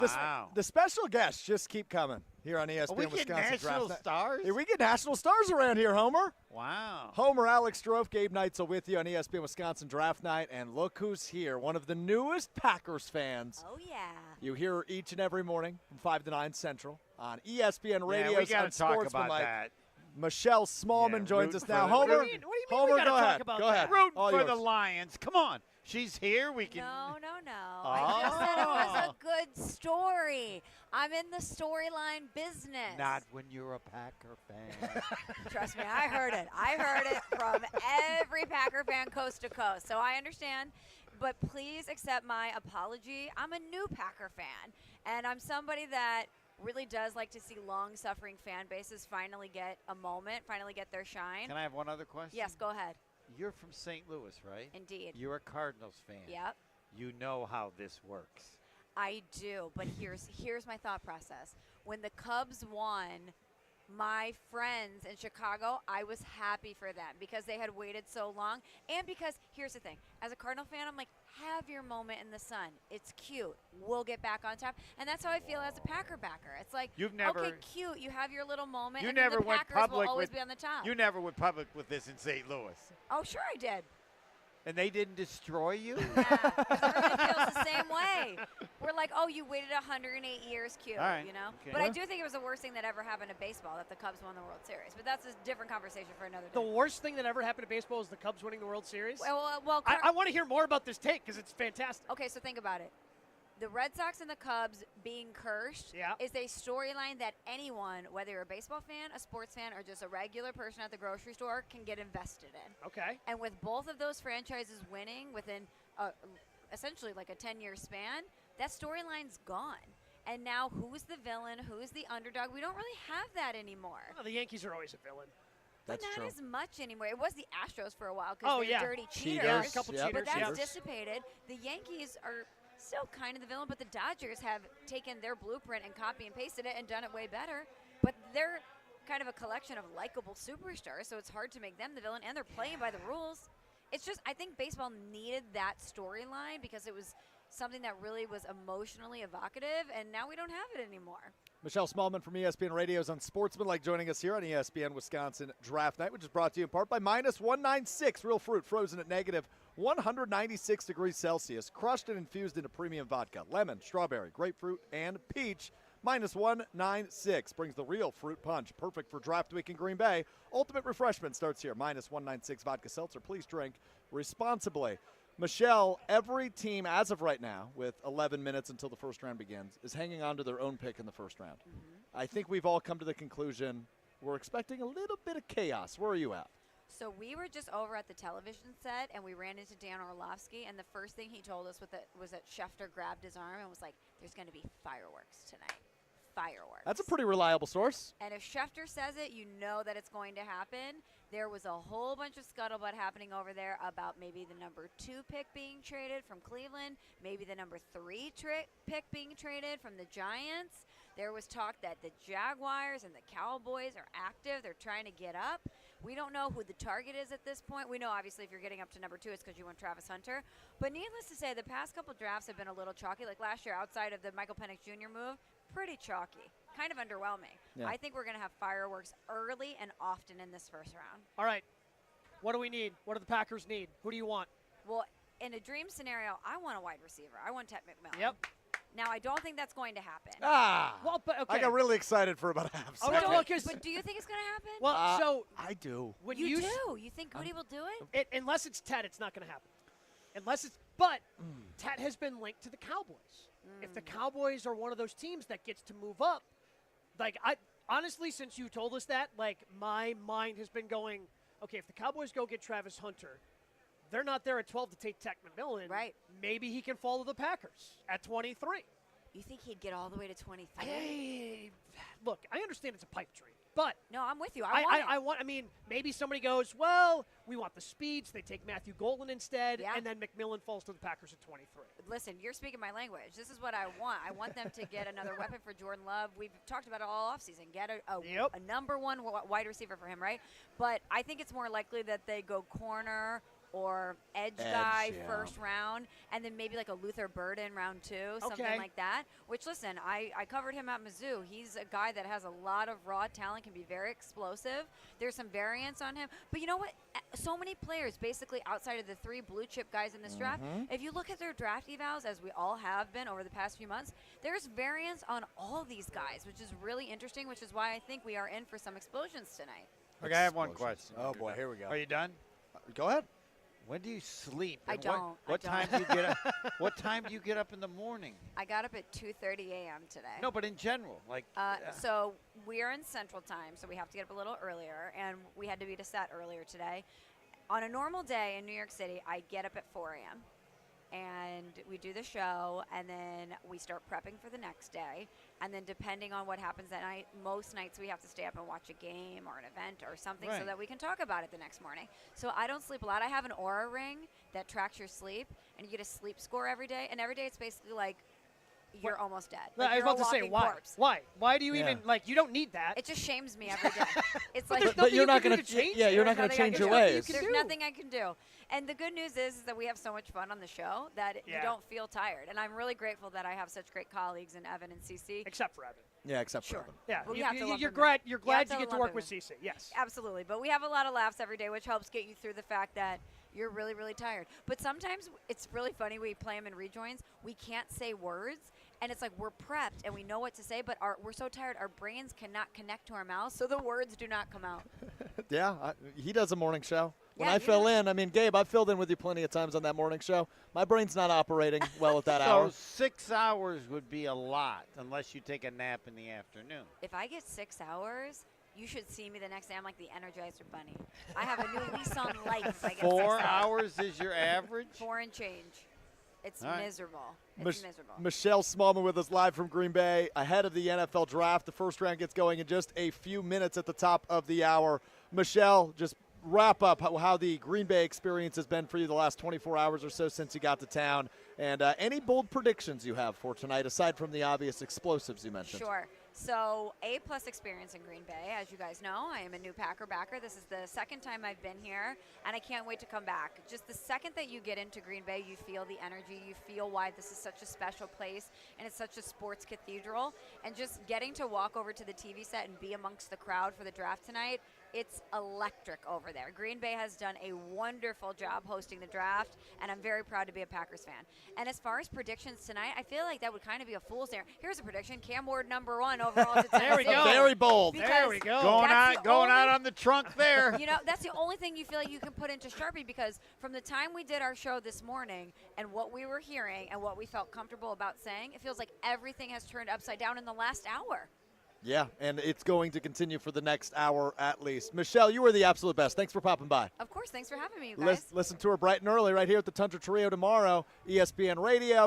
Wow. The special guests just keep coming here on ESPN We get Wisconsin national Draft Night. stars? Hey, we get national stars around here, Homer. Wow. Homer, Alex Strouf, Gabe Neitzel with you on ESPN Wisconsin Draft Night. And look who's here, one of the newest Packers fans. Oh, yeah. You hear her each and every morning from 5 to 9 Central on ESPN Radio. Yeah, we got to talk about UnSportsmanLike. that. Michelle Smallmon joins us rooting now. for the- Homer, What do you mean we Homer, gotta go talk ahead. about Go that? ahead. Rooting All for yours. the Lions. Come on. She's here. We can. No. I just said it was a good story. I'm in the storyline business. Not when you're a Packer fan. Trust me, I heard it. I heard it from every Packer fan coast to coast. So I understand. But please accept my apology. I'm a new Packer fan. And I'm somebody that really does like to see long-suffering fan bases finally get a moment, finally get their shine. Can I have one other question? Yes, go ahead. You're from St. Louis, right? Indeed. You're a Cardinals fan. Yep. You know how this works. I do, but here's my thought process. When the Cubs won, my friends in Chicago, I was happy for them because they had waited so long. And because, here's the thing, as a Cardinal fan, I'm like, have your moment in the sun. It's cute. We'll get back on top. And that's how I feel as a Packer backer. It's like, okay, cute. You have your little moment. You and then never the went Packers public will always with, be on the top. You never went public with this in St. Louis. Oh, sure I did. And they didn't destroy you? Yeah, everybody feels the same way. We're like, oh, you waited 108 years, cute, All right, you know? okay. But I do think it was the worst thing that ever happened to baseball, that the Cubs won the World Series. But that's a different conversation for another day. The worst thing that ever happened to baseball is the Cubs winning the World Series. Well, I want to hear more about this take because it's fantastic. okay, so think about it. The Red Sox and the Cubs being cursed is a storyline that anyone, whether you're a baseball fan, a sports fan, or just a regular person at the grocery store, can get invested in. Okay. And with both of those franchises winning within essentially like a 10-year span, that storyline's gone. And now who's the villain? Who's the underdog? We don't really have that anymore. Well, the Yankees are always a villain. But not as much anymore. It was the Astros for a while Oh, because they're dirty cheaters. Yeah, a couple cheaters. But that's yeah. dissipated. The Yankees are still kind of the villain, but the Dodgers have taken their blueprint and copy and pasted it and done it way better. But they're kind of a collection of likable superstars, so it's hard to make them the villain, and they're playing by the rules. It's just, I think baseball needed that storyline because it was something that really was emotionally evocative, and now we don't have it anymore. Michelle Smallmon from ESPN Radio's UnSportsmanLike joining us here on ESPN Wisconsin Draft Night, which is brought to you in part by Minus 196. Real fruit frozen at negative 196 degrees Celsius, crushed and infused into premium vodka, lemon, strawberry, grapefruit, and peach. Minus 196 brings the real fruit punch, perfect for draft week in Green Bay. Ultimate refreshment starts here. Minus 196 vodka seltzer. Please drink responsibly. Michelle, every team as of right now, with 11 minutes until the first round begins, is hanging on to their own pick in the first round. Mm-hmm. I think we've all come to the conclusion we're expecting a little bit of chaos. Where are you at? So we were just over at the television set, and we ran into Dan Orlovsky, and the first thing he told us was that Schefter grabbed his arm and was like, there's going to be fireworks tonight. Fireworks. That's a pretty reliable source. And if Schefter says it, you know that it's going to happen. There was a whole bunch of scuttlebutt happening over there about maybe the number 2 pick being traded from Cleveland, maybe the number 3 pick being traded from the Giants. There was talk that the Jaguars and the Cowboys are active. They're trying to get up. We don't know who the target is at this point. We know, obviously, if you're getting up to number 2, it's because you want Travis Hunter. But needless to say, the past couple drafts have been a little chalky. Like last year, outside of the Michael Penix Jr. move, pretty chalky. Kind of underwhelming. Yeah. I think we're going to have fireworks early and often in this first round. All right. What do we need? What do the Packers need? Who do you want? Well, in a dream scenario, I want a wide receiver. I want Ted McMillan. Yep. Now, I don't think that's going to happen. Well, but okay. I got really excited for about a half second. But do you think it's going to happen? Well, so I do. When you do? You think Goody will do it? Unless it's Ted, it's not going to happen. But Ted has been linked to the Cowboys. If the Cowboys are one of those teams that gets to move up, like honestly, since you told us that, like my mind has been going, okay, if the Cowboys go get Travis Hunter, they're not there at 12 to take Ted McMillan. Right. Maybe he can follow the Packers at 23. You think he'd get all the way to 23? Hey, look, I understand it's a pipe dream, but no, I'm with you. I mean, maybe somebody goes, well, we want the speeds. They take Matthew Golden instead, and then McMillan falls to the Packers at 23. Listen, you're speaking my language. This is what I want. I want them to get another weapon for Jordan Love. We've talked about it all offseason. Get a number 1 wide receiver for him, right? But I think it's more likely that they go corner or edge guy first round, and then maybe like a Luther Burden round 2, something like that. Which, listen, I covered him at Mizzou. He's a guy that has a lot of raw talent, can be very explosive. There's some variance on him. But you know what? So many players, basically outside of the 3 blue chip guys in this draft, if you look at their draft evals, as we all have been over the past few months, there's variance on all these guys, which is really interesting, which is why I think we are in for some explosions tonight. Okay, I have one question. Oh, boy, here we go. Are you done? Go ahead. When do you sleep? I And don't. What time do you get up? What time do you get up in the morning? I got up at 2:30 a.m. today. No, but in general, like. So we're in Central Time, so we have to get up a little earlier, and we had to be to set earlier today. On a normal day in New York City, I get up at 4 a.m. and we do the show, and then we start prepping for the next day. And then depending on what happens that night, most nights we have to stay up and watch a game or an event or something so that we can talk about it the next morning. So I don't sleep a lot. I have an Aura ring that tracks your sleep, and you get a sleep score every day. And every day it's basically like you're almost dead. Like I was you're about to say, walking why? corpse. Why? Why do you even, like, you don't need that. It just shames me every day. It's like, But you're not going to change Yeah, it. you're not going to change your ways. There's nothing I can do. And the good news is that we have so much fun on the show that you don't feel tired. And I'm really grateful that I have such great colleagues in Evan and Cece. Except for Evan. Yeah, except for Sure. Evan. Yeah, Well, you have to love you're him. glad You you have to get to love work him. with Cece. Yes. Absolutely. But we have a lot of laughs every day, which helps get you through the fact that you're really, really tired. But sometimes it's really funny. We play them in rejoins. We can't say words. And it's like we're prepped and we know what to say, but we're so tired, our brains cannot connect to our mouths, so the words do not come out. Yeah, he does a morning show. When Yeah, I you fill know. in, I mean, Gabe, I've filled in with you plenty of times on that morning show. My brain's not operating well at that So hour. 6 hours would be a lot unless you take a nap in the afternoon. If I get 6 hours, you should see me the next day. I'm like the Energizer Bunny. I have a new lease on life if I get 4 6 hours. hours is your average? 4 and change. It's All right. miserable. It's miserable. Michelle Smallmon with us live from Green Bay ahead of the NFL draft. The first round gets going in just a few minutes at the top of the hour. Michelle, just wrap up how the Green Bay experience has been for you the last 24 hours or so since you got to town, and any bold predictions you have for tonight aside from the obvious explosives you mentioned. Sure. So, A-plus experience in Green Bay. As you guys know, I am a new Packer backer. This is the second time I've been here, and I can't wait to come back. Just the second that you get into Green Bay, you feel the energy. You feel why this is such a special place, and it's such a sports cathedral. And just getting to walk over to the TV set and be amongst the crowd for the draft tonight, it's electric over there. Green Bay has done a wonderful job hosting the draft, and I'm very proud to be a Packers fan. And as far as predictions tonight, I feel like that would kind of be a fool's errand. Here's a prediction: Cam Ward #1 overall to Tennessee. There we go. Very bold. There we go. Going That's out on the trunk there. You know, that's the only thing you feel like you can put into Sharpie, because from the time we did our show this morning and what we were hearing and what we felt comfortable about saying, it feels like everything has turned upside down in the last hour. Yeah, and it's going to continue for the next hour at least. Michelle, you were the absolute best. Thanks for popping by. Of course, thanks for having me, you guys. Listen to her bright and early right here at the Tundra Trio tomorrow, ESPN Radio.